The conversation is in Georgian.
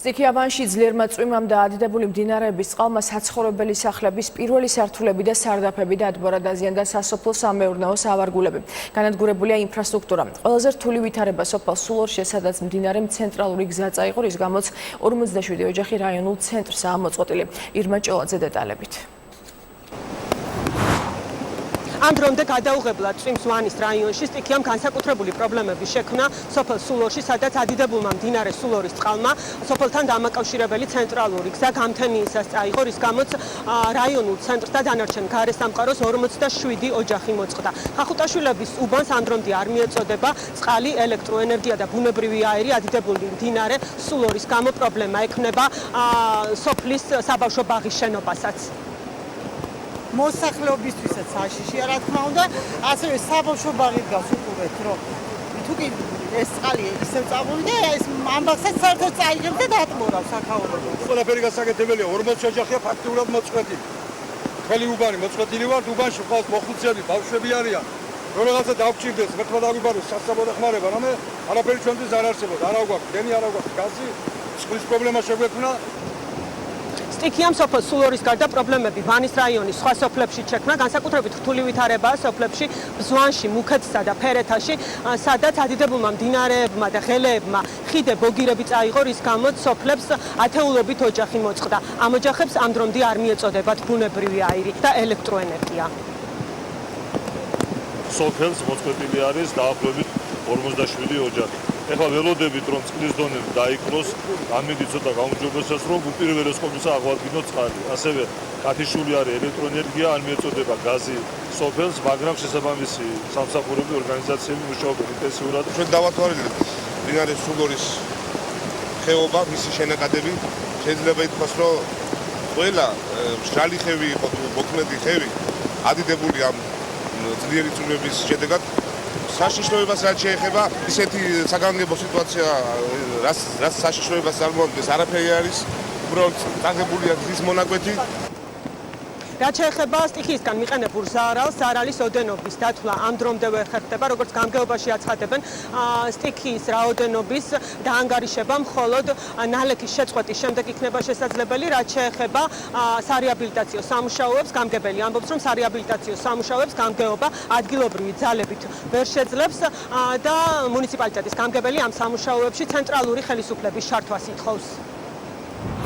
სტიქიავანში ძლიერმა წვიმამ და ადიდებული მდინარეების წყალმა საცხოვრებელი სახლების პირველი სართულები და სარდაფები დაადბორა დაზიანდა სასოფლო სამეურნეო სავარგულები. განადგურებულია ინფრასტრუქტურა. ყველაზე რთული ვითარება სოფელ სულორშია, სადაც მდინარემ ცენტრალური გზა წაიღო, რის გამოც 57 ოჯახი რაიონულ ცენტრსაა მოწყობილი. ირმა ჭოლაძე დეტალებით. ამ დრომდე გადაუღებლად წვიმს ვანის რაიონში სტიქიამ განსაკუთრებული პრობლემები შექმნა სოფელ სულორში, სადაც ადიდებულმა მდინარე სულორის წყალმა სოფელთან დამაკავშირებელი ცენტრალური გზა გამთენიისას წაიღო, რის გამოც რაიონულ ცენტრს და დანარჩენ გარესამყაროს 57 ოჯახი მოწყდა. ხახუტაშვილების უბანს ამ დრომდე არ მიეწოდება წყალი, ელექტროენერგია და ბუნებრივი აირი. ადიდებული მდინარე სულორის გამო პრობლემა ექმნება სოფლის საბავშვო ბაღის შენობასაც. მოსახლეობისთვისაც საშიშია, რა თქმა უნდა, ასევე საბავშვო ბაღი დგას უყურეთ, რომ თუ კი ეს წყალი ისევ წამოვიდა, ეს ამბახსაც საერთოდ წაიღებს და დატბორავს საქაურობას. ყველაფერი გასაკეთებელია, 40 ოჯახია ფაქტიურად მოწყვეტილი. მთელი უბანი მოწყვეტილი ვართ, უბანში ყავს მოხუცები, ბავშვები არიან. რომ რაღაცა დავჭირდეს, მეთქმა დავიბაროს სასწრაფო დახმარება, რამე არაფერი ჩვენთვის არ არსებობს. არა გვაქვს გენი, არა გვაქვს გაზი, წყლის პრობლემა შეგვექმნა. სტიქიამ სოფელ სულორის გარდა პრობლემები ვანის რაიონის სხვა სოფლებში შექმნა, განსაკუთრებით რთული ვითარებაა სოფლებში ბზვანში, მუქეთსა და ფერეთაში, სადაც ადიდებულმა მდინარეებმა და ღელეებმა ხიდე ბოგირები წაიღო, რის გამოც სოფლებს ათეულობით ოჯახი მოწყდა. ამ ოჯახებს ამ დრომდე არ მიეწოდებათ ბუნებრივი აირი და ელექტროენერგია. სოფელს მოწყვეტილი არის დაახლოებით 57 ოჯახი. ეხლა ველოდებით რომ წყლის დონე დაიკლოს, ამინდი ცოტა გაუმჯობესებს რომ უპირველეს ყოვლისა აღვადგინოთ წყალი. ასევე კათიშვილი არის ელექტროენერგია, არ მიეწოდება გაზი სოფელს, მაგრამ შესაბამისი სამსახურები ორგანიზაციები მუშაობენ ინტენსიურად. ჩვენ დავათვალიერებთ მდინარე სულორის ხეობა, მისი შენაკადები. შეიძლება ითქვას, რომ ყველა მშრალი ხევი იყო თუ მოქმედი ხევი ადიდებული ამ ძლიერი წვიმების შედეგად საშიშროებას რაც შეეხება, ისეთი საგანგებო სიტუაცია, რაც საშიშროებას არ მოაგდეს, არაფერი არის, უბრალოდ წაგებულია გზის მონაკვეთი. რაც შეეხება სტიქიისგან მიყენებულ ზარალს, ზარალის ოდენობის დათვლა ამ დრომდე ხერხდება, როგორც გამგეობაში აცხადებენ, სტიქიის რაოდენობის დაანგარიშება მხოლოდ ნალექის შეწყვეტის შემდეგ იქნება შესაძლებელი. რაც შეეხება სარეაბილიტაციო სამუშაოებს, გამგებელი ამბობს, რომ სარეაბილიტაციო სამუშაოებს გამგეობა ადგილობრივი ძალებით ვერ შეძლებს და მუნიციპალიტეტის გამგებელი ამ სამუშაოებში ცენტრალური ხელისუფლების ჩართვას ითხოვს.